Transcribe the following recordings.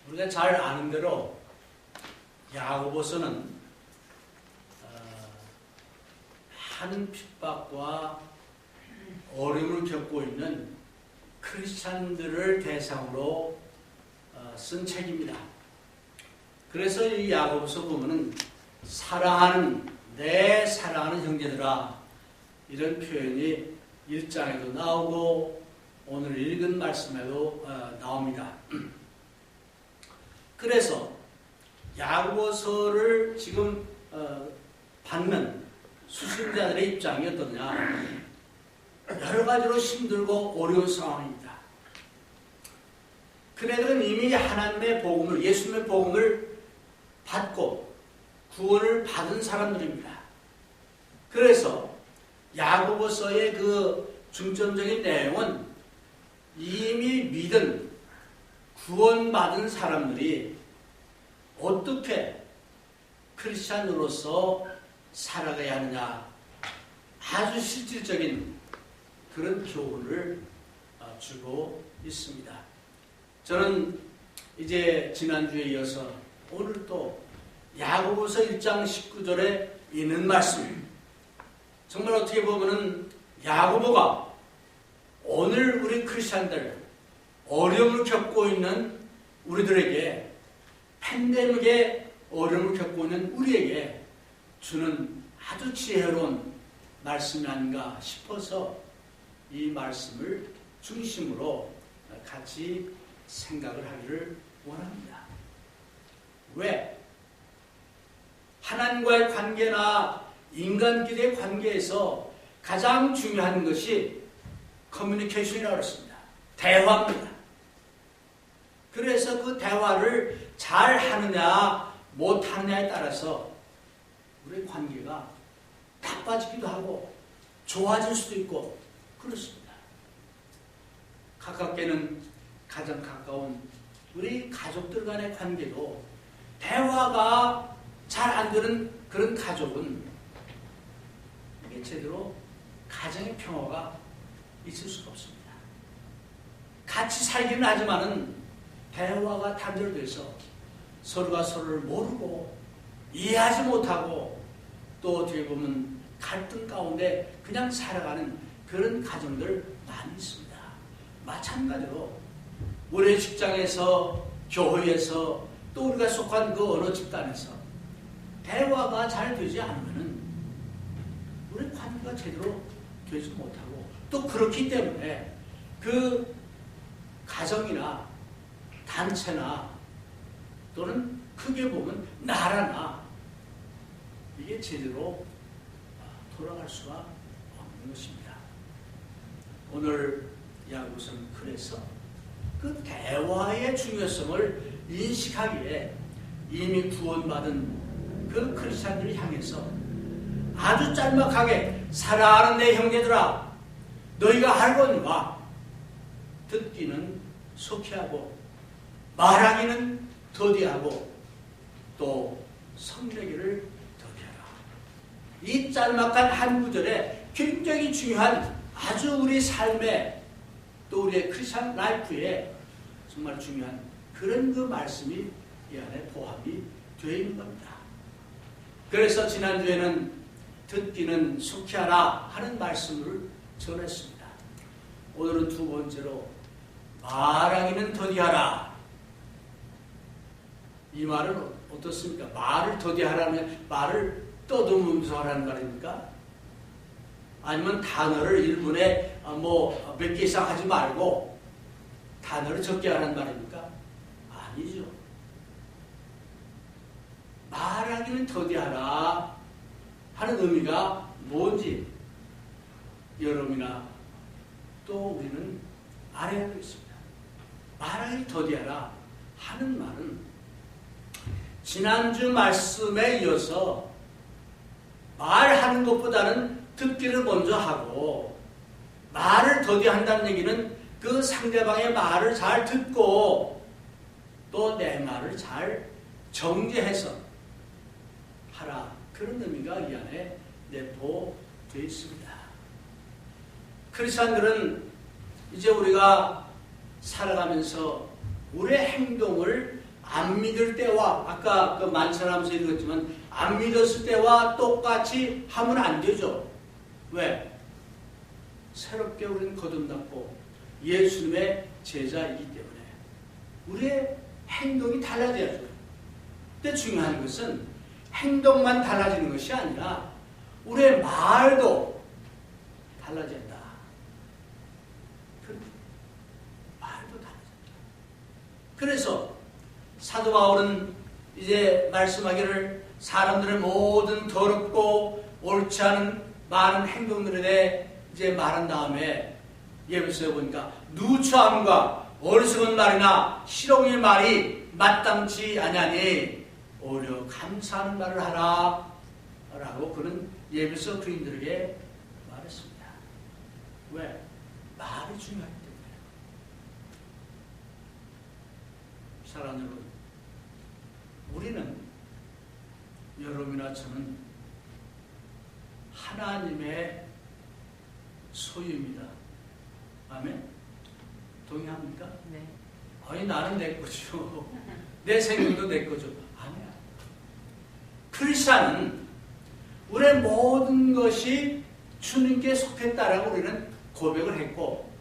우리가 잘 아는 대로 야고보서는 많은 핍박과 어려움을 겪고 있는 크리스찬들을 대상으로 쓴 책입니다. 그래서 이 야고보서 보면은 내 사랑하는 형제들아, 이런 표현이 1장에도 나오고 오늘 읽은 말씀에도 나옵니다. 그래서 야고보서를 지금 받는 수신자들의 입장이 어떠냐? 여러 가지로 힘들고 어려운 상황입니다. 그네들은 이미 하나님의 복음을, 예수님의 복음을 받고 구원을 받은 사람들입니다. 그래서 야고보서의 그 중점적인 내용은 이미 믿은, 구원받은 사람들이 어떻게 크리스찬으로서 살아가야 하느냐, 아주 실질적인 그런 교훈을 주고 있습니다. 저는 이제 지난주에 이어서 오늘 또 야고보서 1장 19절에 있는 말씀, 정말 어떻게 보면은 야고보가 오늘 우리 크리스찬들, 어려움을 겪고 있는 우리들에게, 팬데믹에 어려움을 겪고 있는 우리에게 주는 아주 지혜로운 말씀이 아닌가 싶어서 이 말씀을 중심으로 같이 생각을 하기를 원합니다. 왜? 하나님과의 관계나 인간끼리의 관계에서 가장 중요한 것이 커뮤니케이션이라고 했습니다. 대화입니다. 그래서 그 대화를 잘 하느냐 못하느냐에 따라서 우리의 관계가 나빠지기도 하고 좋아질 수도 있고 그렇습니다. 가깝게는 가장 가까운 우리 가족들 간의 관계도 대화가 잘 안 되는 그런 가족은 이게 제대로 가정의 평화가 있을 수가 없습니다. 같이 살기는 하지만은 대화가 단절돼서 서로가 서로를 모르고 이해하지 못하고 또 어떻게 보면 갈등 가운데 그냥 살아가는 그런 가정들 많이 있습니다. 마찬가지로 우리의 직장에서, 교회에서, 또 우리가 속한 그 어느 집단에서 대화가 잘 되지 않으면 우리 관계가 제대로 되지 못하고, 또 그렇기 때문에 그 가정이나 단체나 또는 크게 보면 나라나 이게 제대로 돌아갈 수가 없는 것입니다. 오늘 야고보서는 그래서 그 대화의 중요성을 인식하기에 이미 구원받은 그 크리스찬들을 향해서 아주 짤막하게 사랑하는 내 형제들아, 너희가 알거니와 듣기는 속히하고 말하기는 더디하고 또 성내기를 더디하라. 이 짤막한 한 구절에 굉장히 중요한, 아주 우리 삶에 또 우리의 크리스찬 라이프에 정말 중요한 그런 그 말씀이 이 안에 포함이 되어 있는 겁니다. 그래서 지난주에는 듣기는 속히하라 하는 말씀을 전했습니다. 오늘은 두 번째로 말하기는 더디하라. 이 말은 어떻습니까? 말을 더디하라는, 말을 떠듬으면서 하라는 말입니까? 아니면 단어를 1분에 몇 개 이상 하지 말고 단어를 적게 하라는 말입니까? 아니죠. 말하기는 더디하라 하는 의미가 뭔지 여러분이나 또 우리는 알아야 되겠습니다. 말하기를 더디하라 하는 말은 지난주 말씀에 이어서 말하는 것보다는 듣기를 먼저 하고, 말을 더디한다는 얘기는 그 상대방의 말을 잘 듣고 또 내 말을 잘 정제해서 하라, 그런 의미가 이 안에 내포되어 있습니다. 크리스찬들은 이제 우리가 살아가면서 우리의 행동을 안 믿을 때와 아까 그 만찬하면서 읽었지만 안 믿었을 때와 똑같이 하면 안 되죠. 왜? 새롭게 우리는 거듭났고 예수님의 제자이기 때문에 우리의 행동이 달라져야죠. 근데 중요한 것은 행동만 달라지는 것이 아니라 우리의 말도 달라진다. 말도 달라진다. 그래서 사도 바울은 이제 말씀하기를 사람들의 모든 더럽고 옳지 않은 많은 행동들에 대해 이제 말한 다음에 예배소에 보니까 누추함과 어리석은 말이나 실용의 말이 마땅치 아니하니 오히려 감사하는 말을 하라 라고 그는 예배소 교인들에게 말했습니다. 왜? 말이 중요하기 때문에. 사랑하는 여러분, 우리는 여러분이나 저는 하나님의 소유입니다. 아멘? 동의합니까? 네. 아니 나는 내 거죠. 내 생명도 내 거죠. 아니야. 크리스찬은 우리의 모든 것이 주님께 속했다라고 우리는 고백을 했고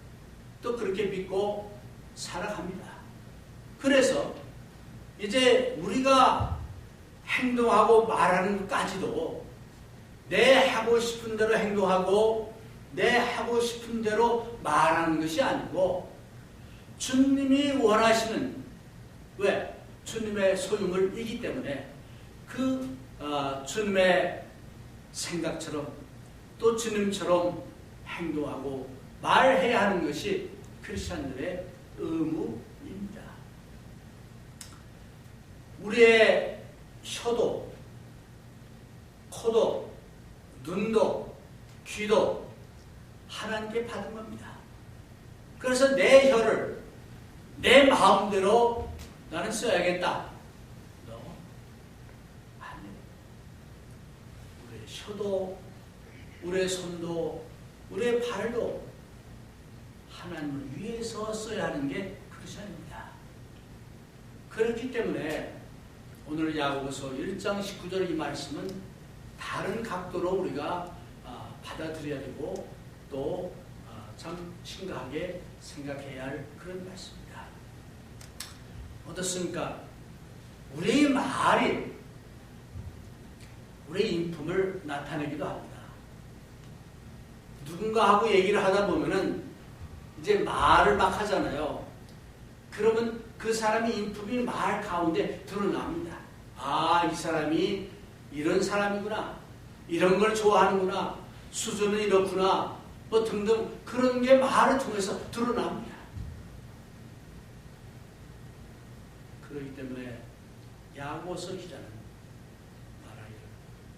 또 그렇게 믿고 살아갑니다. 그래서 이제 우리가 행동하고 말하는 것까지도 내 하고 싶은 대로 행동하고 내 하고 싶은 대로 말하는 것이 아니고 주님이 원하시는 왜? 주님의 소유물 이기 때문에 그 주님의 생각처럼 또 주님처럼 행동하고 말해야 하는 것이 크리스찬들의 의무입니다. 우리의 혀도 코도 눈도 귀도 하나님께 받은 겁니다. 그래서 내 혀를 내 마음대로 나는 써야겠다. No. 아니에요. 우리의 혀도 우리의 손도 우리의 발도 하나님을 위해서 써야 하는 게 크리스천입니다. 그렇기 때문에 오늘 야고보서 1장 19절 이 말씀은 다른 각도로 우리가 받아들여야 되고 또 참 심각하게 생각해야 할 그런 말씀입니다. 어떻습니까? 우리의 말이 우리의 인품을 나타내기도 합니다. 누군가하고 얘기를 하다 보면은 이제 말을 막 하잖아요. 그러면 그 사람의 인품이 말 가운데 드러납니다. 아, 이 사람이 이런 사람이구나. 이런 걸 좋아하는구나. 수준은 이렇구나. 뭐 등등 그런 게 말을 통해서 드러납니다. 그렇기 때문에 야고보서 기자는 말하기를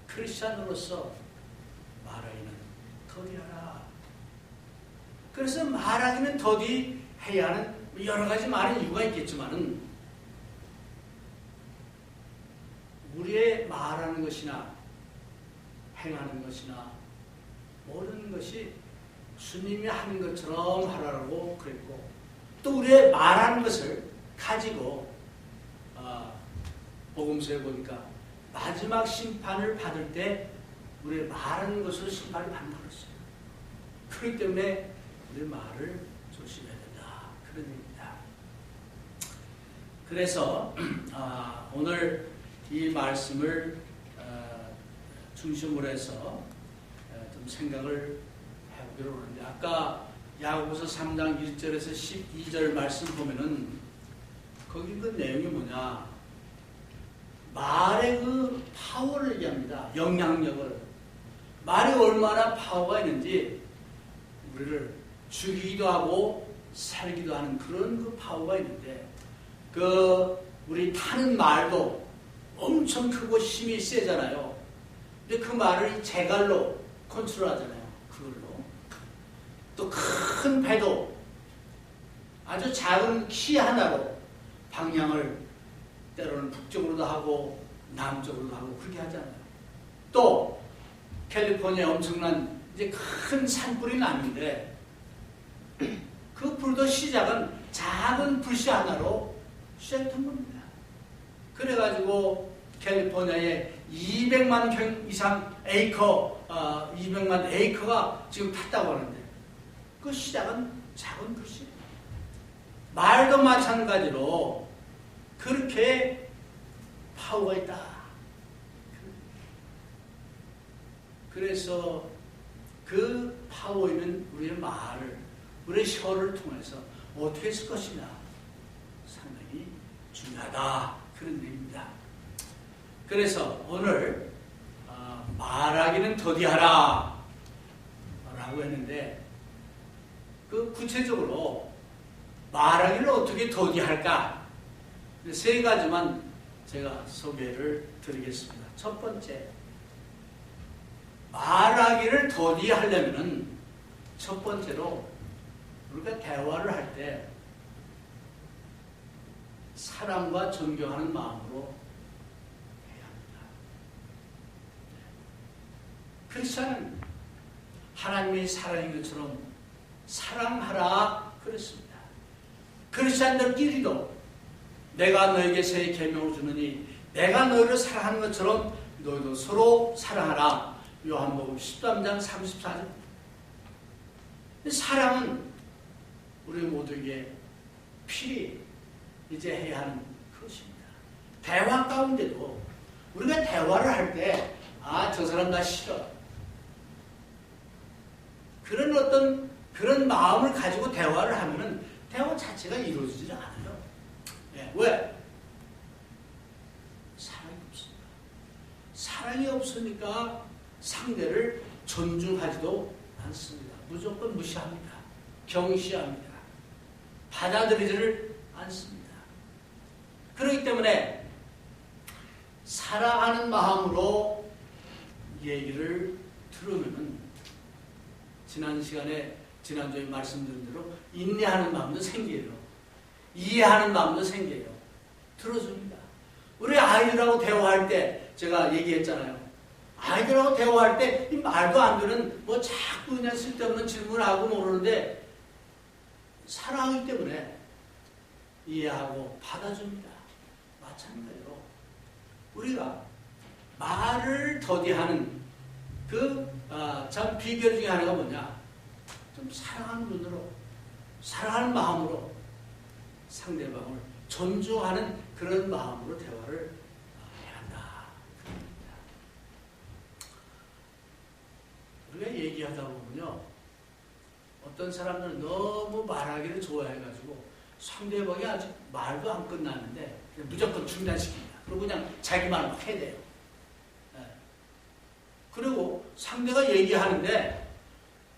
크리스찬으로서 말하기는 더디하라. 그래서 말하기는 더디해야 하는 여러 가지 많은 이유가 있겠지만은 우리의 말하는 것이나 행하는 것이나 모든 것이 주님이 하는 것처럼 하라고 그랬고 또 우리의 말하는 것을 가지고 복음서에 보니까 마지막 심판을 받을 때 우리의 말하는 것으로 심판을 받는다고 했어요. 그렇기 때문에 우리 말을 조심해야 된다. 그런 얘기입니다. 그래서 오늘 이 말씀을 중심으로 해서 좀 생각을 해보기로 하는데 아까 야고보서 3장 1절에서 12절 말씀 보면은 거기 그 내용이 뭐냐 말의 그 파워를 얘기합니다. 영향력을 말이 얼마나 파워가 있는지 우리를 죽이기도 하고 살기도 하는 그런 그 파워가 있는데 그 우리 타는 말도 엄청 크고 힘이 세잖아요. 근데 그 말을 제갈로 컨트롤하잖아요. 그걸로. 또 큰 배도 아주 작은 키 하나로 방향을 때로는 북쪽으로도 하고 남쪽으로도 하고 그렇게 하잖아요. 또 캘리포니아에 엄청난 이제 큰 산불이 났는데 그 불도 시작은 작은 불씨 하나로 시작했던 겁니다. 그래가지고 캘리포니아에 200만 평 이상 에이커, 200만 에이커가 지금 탔다고 하는데 그 시작은 작은 도시. 말도 마찬가지로 그렇게 파워가 있다. 그래서 그 파워 있는 우리의 말을, 우리의 혀를 통해서 어떻게 쓸 것이냐 상당히 중요하다. 그런 얘기입니다. 그래서 오늘 말하기는 더디하라 라고 했는데 그 구체적으로 말하기를 어떻게 더디할까? 세 가지만 제가 소개를 드리겠습니다. 첫 번째, 말하기를 더디하려면은 첫 번째로 우리가 대화를 할 때 사랑과 존경하는 마음으로 해야 합니다. 크리스천은 하나님이 사랑인 것처럼 사랑하라 그랬습니다. 크리스천들끼리도 내가 너에게 새 계명을 주느니 내가 너희를 사랑하는 것처럼 너희도 서로 사랑하라. 요한복음 13장 34절. 사랑은 우리 모두에게 필히 이제 해야 하는 것입니다. 대화 가운데도 우리가 대화를 할 때 저 사람 나 싫어. 그런 마음을 가지고 대화를 하면은 대화 자체가 이루어지지 않아요. 왜? 사랑이 없습니다. 사랑이 없으니까 상대를 존중하지도 않습니다. 무조건 무시합니다. 경시합니다. 받아들이지를 않습니다. 그렇기 때문에 사랑하는 마음으로 얘기를 들으면은 지난주에 말씀드린 대로 인내하는 마음도 생겨요. 이해하는 마음도 생겨요. 들어줍니다. 우리 아이들하고 대화할 때 제가 얘기했잖아요. 아이들하고 대화할 때 이 말도 안 되는 자꾸 그냥 쓸데없는 질문하고 모르는데 사랑하기 때문에 이해하고 받아줍니다. 마찬가지로 우리가 말을 더디하는 참 비결 중에 하나가 뭐냐? 좀 사랑하는 눈으로, 사랑하는 마음으로 상대방을 존중하는 그런 마음으로 대화를 해야 한다. 우리가 얘기하다 보면요, 어떤 사람들은 너무 말하기를 좋아해가지고 상대방이 아직 말도 안 끝났는데 무조건 중단시킵니다. 그리고 그냥 자기 말만 해야 돼요. 그리고 상대가 얘기하는데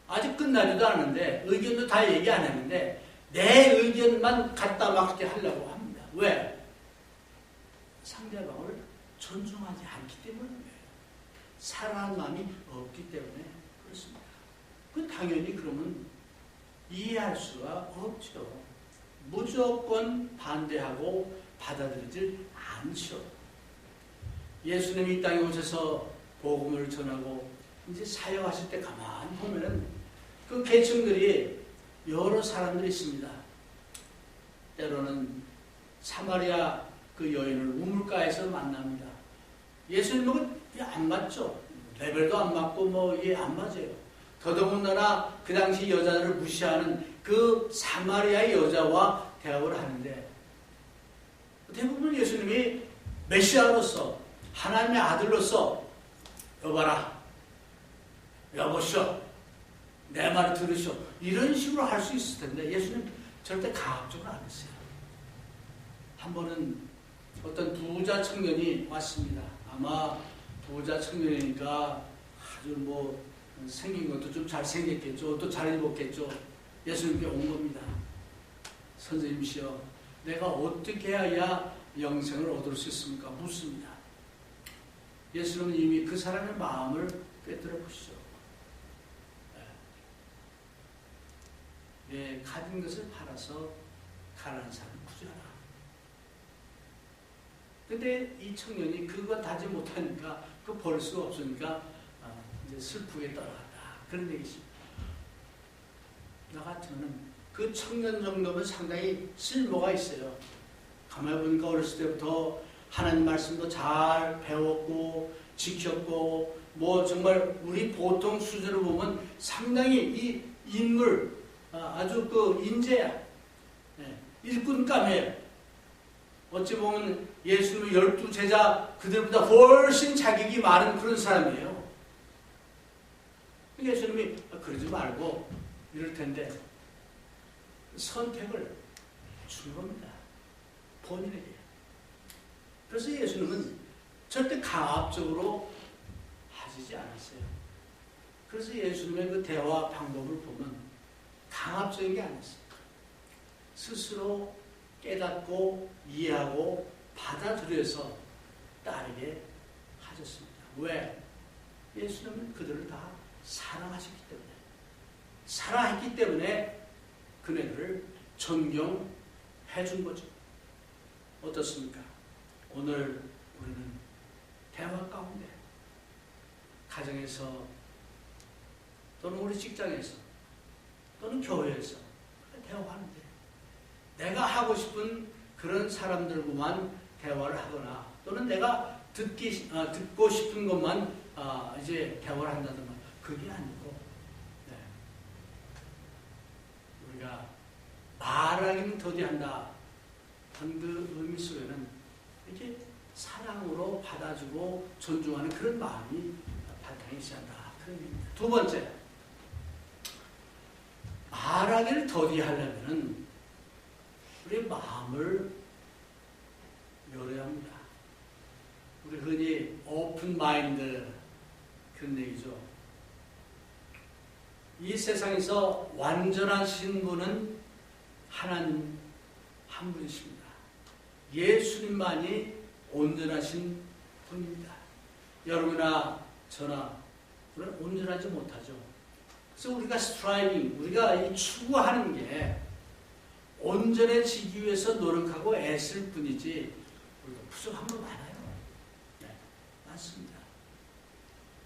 아직 끝나지도 않았는데 의견도 다 얘기 안 했는데 내 의견만 갖다 막게 하려고 합니다. 왜? 상대방을 존중하지 않기 때문이에요. 사랑하는 마음이 없기 때문에 그렇습니다. 당연히 그러면 이해할 수가 없죠. 무조건 반대하고 받아들이질 않죠. 예수님이 이 땅에 오셔서 복음을 전하고 이제 사역하실 때 가만히 보면은 그 계층들이 여러 사람들이 있습니다. 때로는 사마리아 그 여인을 우물가에서 만납니다. 예수님은 안 맞죠. 레벨도 안 맞고 이게 안 맞아요. 더더군다나 그 당시 여자들을 무시하는 그 사마리아의 여자와 대화를 하는데 대부분 예수님이 메시아로서 하나님의 아들로서 여봐라, 여보시오, 내 말을 들으시오, 이런 식으로 할 수 있을 텐데 예수님 절대 가학적으로 안 했어요. 한 번은 어떤 부자 청년이 왔습니다. 아마 부자 청년이니까 아주 생긴 것도 좀 잘생겼겠죠. 또 잘 입었겠죠. 예수님께 온 겁니다. 선생님이시여, 내가 어떻게 해야 영생을 얻을 수 있습니까? 묻습니다. 예수님은 이미 그 사람의 마음을 꿰뚫어 보시죠. 가진 것을 팔아서 가난한 사람을 구제하라. 근데 이 청년이 그거 다지 못하니까 벌 수가 없으니까 이제 슬프게 떠나갔다. 그런 얘기입니다. 나 같으면 그 청년 정도면 상당히 쓸모가 있어요. 가만히 보니까 어렸을 때부터 하나님 말씀도 잘 배웠고 지켰고 뭐 정말 우리 보통 수준으로 보면 상당히 이 인물 아주 그 인재야. 일꾼감이에요. 어찌 보면 예수님의 12제자 그들보다 훨씬 자격이 많은 그런 사람이에요. 예수님이 그러지 말고 이럴 텐데 선택을 준 겁니다. 본인에게. 그래서 예수님은 절대 강압적으로 하시지 않았어요. 그래서 예수님의 그 대화 방법을 보면 강압적인 게 아니었어요. 스스로 깨닫고 이해하고 받아들여서 따르게 하셨습니다. 왜? 예수님은 그들을 다 사랑하셨기 때문에. 사랑했기 때문에 그네들을 존경해 준 거죠. 어떻습니까? 오늘 우리는 대화 가운데 가정에서 또는 우리 직장에서 또는 교회에서 대화하는데 내가 하고 싶은 그런 사람들과만 대화를 하거나 또는 내가 듣고 싶은 것만 이제 대화를 한다든가 그게 아니고 우리가 말하기는 더디한다 한 그 의미 속에는 이렇게 사랑으로 받아주고 존중하는 그런 마음이 바탕에 있어야 한다. 그런 의미입니다. 두 번째, 말하기를 더디하려면은 우리 마음을 열어야 합니다. 우리 흔히 오픈 마인드 그런 얘기죠. 이 세상에서 완전하신 분은 하나님 한 분이십니다. 예수님만이 온전하신 분입니다. 여러분이나 저나 우리는 온전하지 못하죠. 그래서 우리가 스트라이빙, 우리가 이 추구하는 게 온전해지기 위해서 노력하고 애쓸 뿐이지 우리가 부족한 거 많아요. 네, 맞습니다.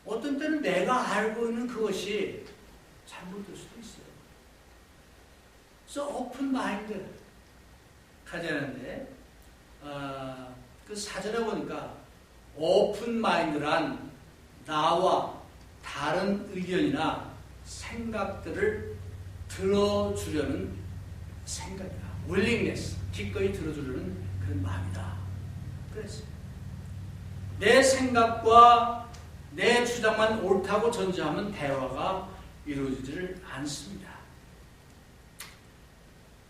어떤 때는 내가 알고 있는 그것이 잘못될 수도 있어요. 그래서 오픈 마인드 가자는데 그 사전에 보니까 오픈 마인드란 나와 다른 의견이나 생각들을 들어주려는 생각이다. willingness, 기꺼이 들어주려는 그런 마음이다. 그랬어요. 내 생각과 내 주장만 옳다고 전제하면 대화가 이루어지지를 않습니다.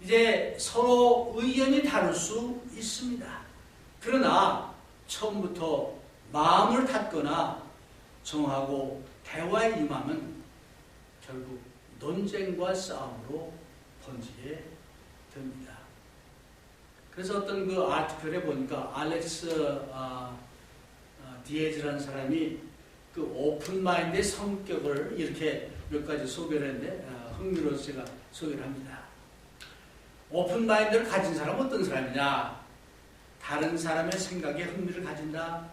이제 서로 의견이 다를 수 있습니다. 그러나 처음부터 마음을 닫거나 정하고 대화에 임하면 결국 논쟁과 싸움으로 번지게 됩니다. 그래서 어떤 그 아티클에 보니까 알렉스 디에즈라는 사람이 그 오픈마인드의 성격을 이렇게 몇 가지 소개를 했는데 흥미로워서 제가 소개를 합니다. 오픈마인드를 가진 사람은 어떤 사람이냐? 다른 사람의 생각에 흥미를 가진다.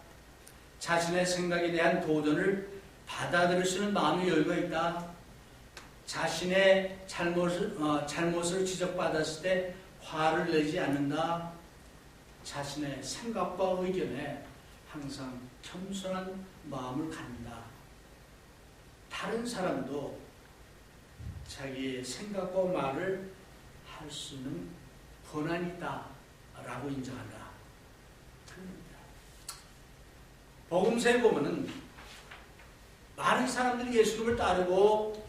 자신의 생각에 대한 도전을 받아들일 수 있는 마음의 여유가 있다. 자신의 잘못을 지적받았을 때 화를 내지 않는다. 자신의 생각과 의견에 항상 겸손한 마음을 갖는다. 다른 사람도 자기의 생각과 말을 할 수 있는 권한이 있다 라고 인정한다. 그럽니다. 복음서에 보면은 많은 사람들이 예수님을 따르고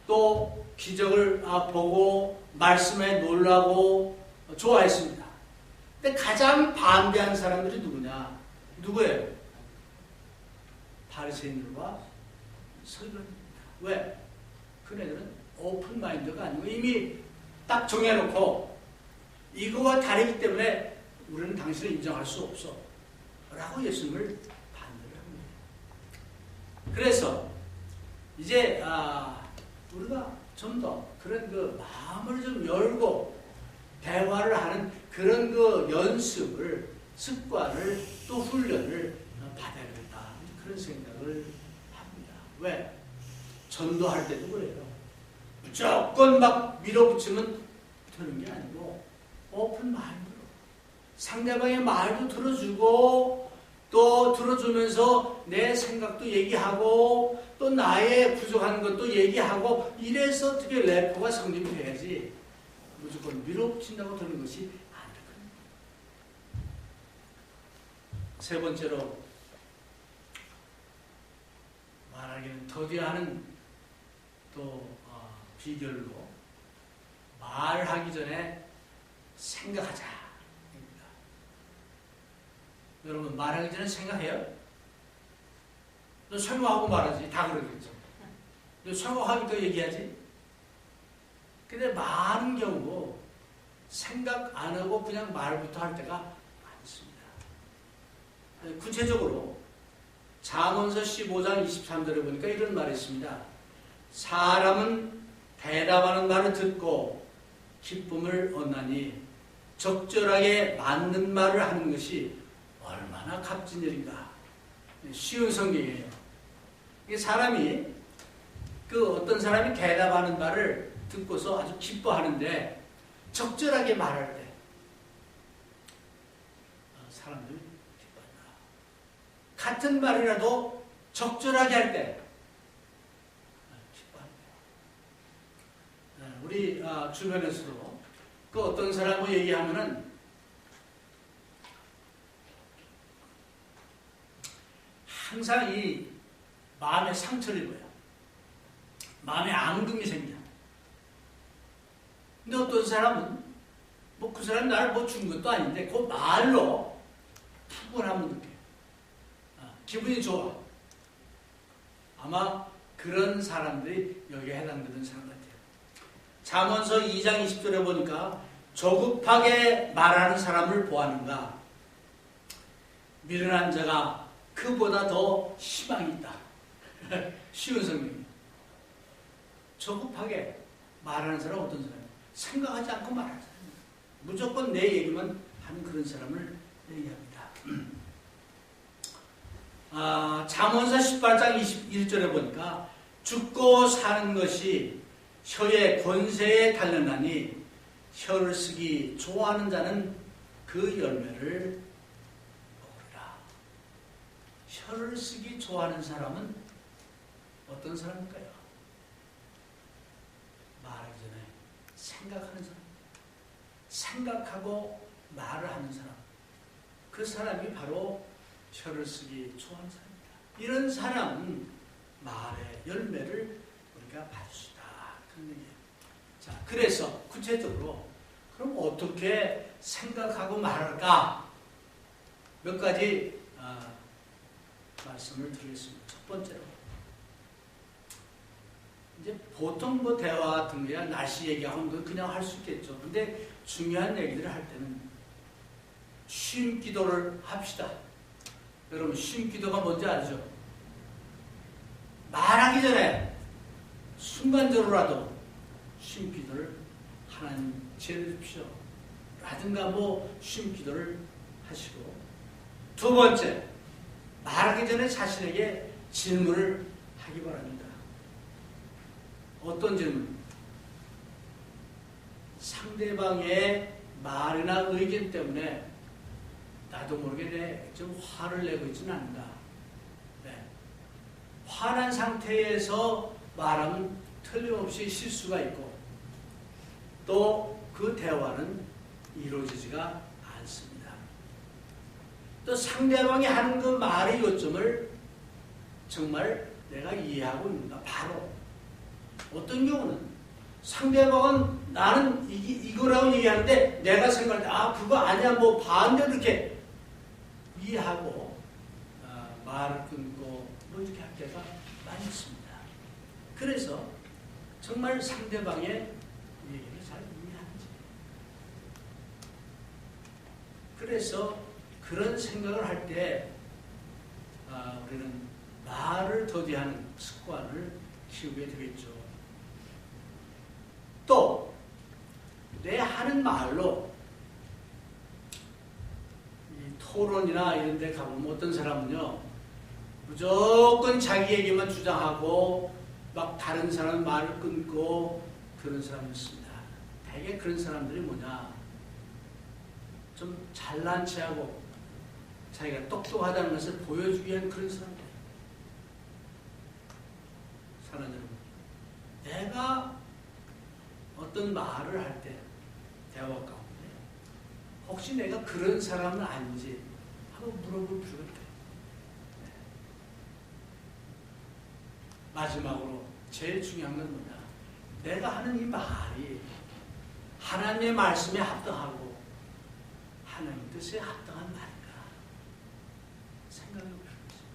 또 기적을 보고 말씀에 놀라고 좋아했습니다. 근데 가장 반대한 사람들이 누구냐? 누구예요? 바리새인들과 서기관입니다. 왜? 그네들은 오픈 마인드가 아니고 이미 딱 정해놓고 이거와 다르기 때문에 우리는 당신을 인정할 수 없어 라고 예수님을 반대를 합니다. 그래서 이제 우리가 좀 더 그런 그 마음을 좀 열고 대화를 하는 그런 그 연습을, 습관을 또 훈련을 받아야겠다. 그런 생각을 합니다. 왜? 전도할 때도 그래요. 무조건 막 밀어붙이면 되는 게 아니고 오픈 마인드로 상대방의 말도 들어주고 또 들어주면서 내 생각도 얘기하고 또 나의 부족한 것도 얘기하고 이래서 어떻게 래퍼가 성립이 돼야지 무조건 밀어붙인다고 되는 것이 아니거든요. 세 번째로 말하기는 더디하는 또 비결로 말하기 전에 생각하자. 여러분 말하기 전에 생각해요? 너 생각하고 말하지. 다 그러겠죠. 너 생각하니까 얘기하지. 근데 많은 경우 생각 안 하고 그냥 말부터 할 때가 많습니다. 구체적으로 잠언서 15장 23절에 보니까 이런 말이 있습니다. 사람은 대답하는 말을 듣고 기쁨을 얻나니 적절하게 맞는 말을 하는 것이 얼마나 값진 일인가. 쉬운 성경이에요. 이게 사람이 어떤 사람이 대답하는 말을 듣고서 아주 기뻐하는데 적절하게 말할 때 사람들이 기뻐한다. 같은 말이라도 적절하게 할 때 기뻐한다. 우리 주변에서도 어떤 사람하고 얘기하면은 항상 이 마음에 상처를 입어요. 마음에 앙금이 생겨. 근데 어떤 사람은 그 사람이 나를 준 것도 아닌데 그 말로 푸근함을 느껴요. 기분이 좋아. 아마 그런 사람들이 여기에 해당되는 사람 같아요. 잠언서 2장 20절에 보니까 조급하게 말하는 사람을 보았는가. 미련한 자가 그보다 더 희망이 있다. 쉬운 성경이에요. 조급하게 말하는 사람은 어떤 사람이에요? 생각하지 않고 말하는 사람이에요. 무조건 내 얘기만 하는 그런 사람을 얘기합니다. 잠언서 18장 21절에 보니까 죽고 사는 것이 혀의 권세에 달렸나니 혀를 쓰기 좋아하는 자는 그 열매를 혀를 쓰기 좋아하는 사람은 어떤 사람일까요? 말하기 전에 생각하는 사람. 생각하고 말을 하는 사람. 그 사람이 바로 혀를 쓰기 좋아하는 사람입니다. 이런 사람은 말의 열매를 우리가 받을 수 있다. 그런 얘기예요. 자, 그래서 구체적으로 그럼 어떻게 생각하고 말할까? 몇 가지 말씀을 드리겠습니다. 첫 번째로 이제 보통 대화 같은 거야 날씨 얘기하면 그냥 할 수 있겠죠. 근데 중요한 얘기들을 할 때는 쉼 기도를 합시다. 여러분 쉼 기도가 뭔지 알죠? 말하기 전에 순간적으로라도 쉼 기도를 하나님 지혜 주십시오. 라든가 쉼 기도를 하시고 두 번째 말하기 전에 자신에게 질문을 하기 바랍니다. 어떤 질문? 상대방의 말이나 의견 때문에 나도 모르게 좀 화를 내고 있지는 않는가. 네. 화난 상태에서 말하면 틀림없이 실수가 있고 또 그 대화는 이루어지지가 않습니다. 또 상대방이 하는 그 말의 요점을 정말 내가 이해하고 있는가. 바로 어떤 경우는 상대방은 나는 이거라고 얘기하는데 내가 생각할 때 그거 아니야 반대로 이렇게 이해하고 말을 끊고 이렇게 할 때가 많이 있습니다. 그래서 정말 상대방의 얘기를 잘 이해하는지. 그래서 그런 생각을 할 때 우리는 말을 더디하는 습관을 키우게 되겠죠. 또 내 하는 말로 이 토론이나 이런 데 가보면 어떤 사람은요 무조건 자기 얘기만 주장하고 막 다른 사람 말을 끊고 그런 사람이 있습니다. 대개 그런 사람들이 뭐냐, 좀 잘난 체하고 자기가 똑똑하다는 것을 보여주기 위한 그런 사람들. 사랑하는 여러분, 내가 어떤 말을 할 때 대화 가운데 혹시 내가 그런 사람은 아닌지 한번 물어볼 필요가 있다. 마지막으로 제일 중요한 건 뭐냐? 내가 하는 이 말이 하나님의 말씀에 합당하고 하나님 뜻에 합당한 말인가 생각해 보십시오.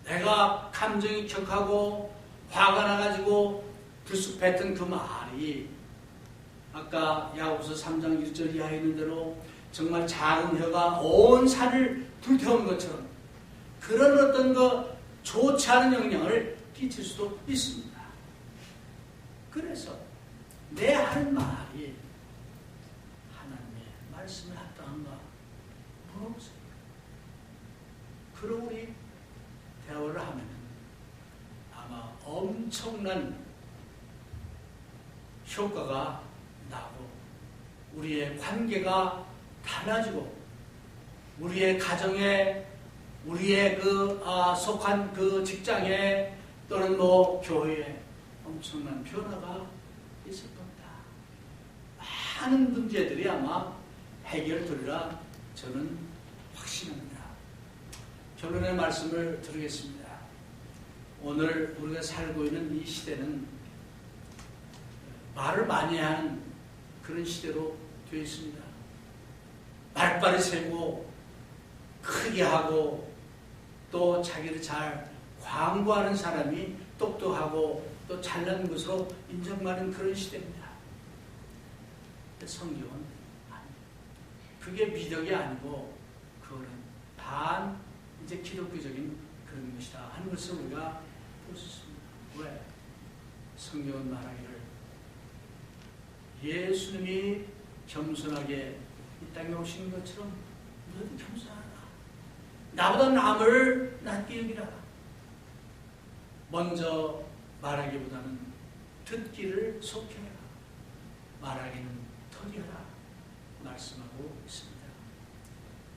내가 감정이 격하고 화가 나가지고 불쑥 뱉은 그 말이 아까 야고보서 3장 1절 이하에 있는 대로 정말 작은 혀가 온 산을 불태운 것처럼 그런 어떤 그 좋지 않은 영향을 끼칠 수도 있습니다. 그래서 내 하는 말이 하나님의 말씀에 합당한가 물어보세요. 그럼 우리 대화를 하면 아마 엄청난 효과가 나고 우리의 관계가 달라지고 우리의 가정에 우리의 속한 그 직장에 또는 뭐 교회에 엄청난 변화가 있을 겁니다. 많은 문제들이 아마 해결되리라 저는 확신합니다. 결론의 말씀을 드리겠습니다. 오늘 우리가 살고 있는 이 시대는 말을 많이 하는 그런 시대로 되어 있습니다. 말빨이 세고 크게 하고 또 자기를 잘 광고하는 사람이 똑똑하고 또 잘난 것으로 인정받는 그런 시대입니다. 성경은 아닙니다. 그게 미덕이 아니고 그거는 반 이제 기독교적인 그런 것이다 하는 것을 우리가 볼 수 있습니다. 왜? 성경은 말하기를 예수님이 겸손하게 이 땅에 오신 것처럼 너희도 겸손하라. 나보다 남을 낮게 여기라. 먼저 말하기보다는 듣기를 속해라. 말하기는 더디하라. 말씀하고 있습니다.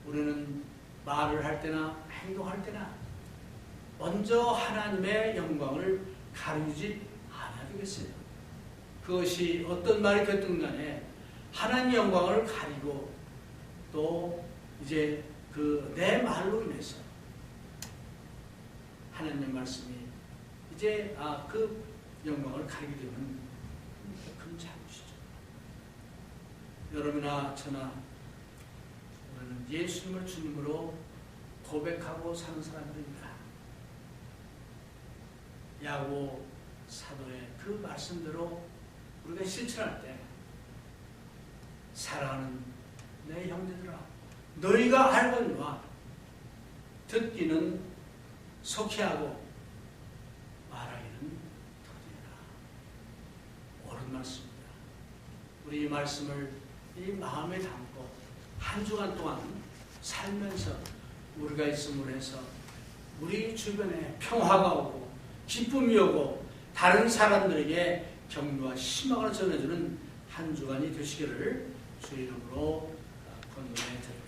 우리는 말을 할 때나 행동할 때나 먼저 하나님의 영광을 가리지 않아야 되겠어요. 그것이 어떤 말이 됐든 간에 하나님의 영광을 가리고 또 이제 내 말로 인해서 하나님의 말씀이 이제 그 영광을 가리게 되면 큰 잘못이죠. 여러분이나 저나 우리는 예수님을 주님으로 고백하고 사는 사람들입니다. 야고 사도의 그 말씀대로 우리가 실천할 때 사랑하는 내 형제들아 너희가 알거니와 듣기는 속히하고 말하기는 더디하라. 옳은 말씀입니다. 우리 이 말씀을 이 마음에 담고 한 주간 동안 살면서 우리가 있음으로 해서 우리 주변에 평화가 오고 기쁨이 오고 다른 사람들에게 격려와 희망을 전해주는 한 주간이 되시기를 주의 이름으로 건면해 드립니다.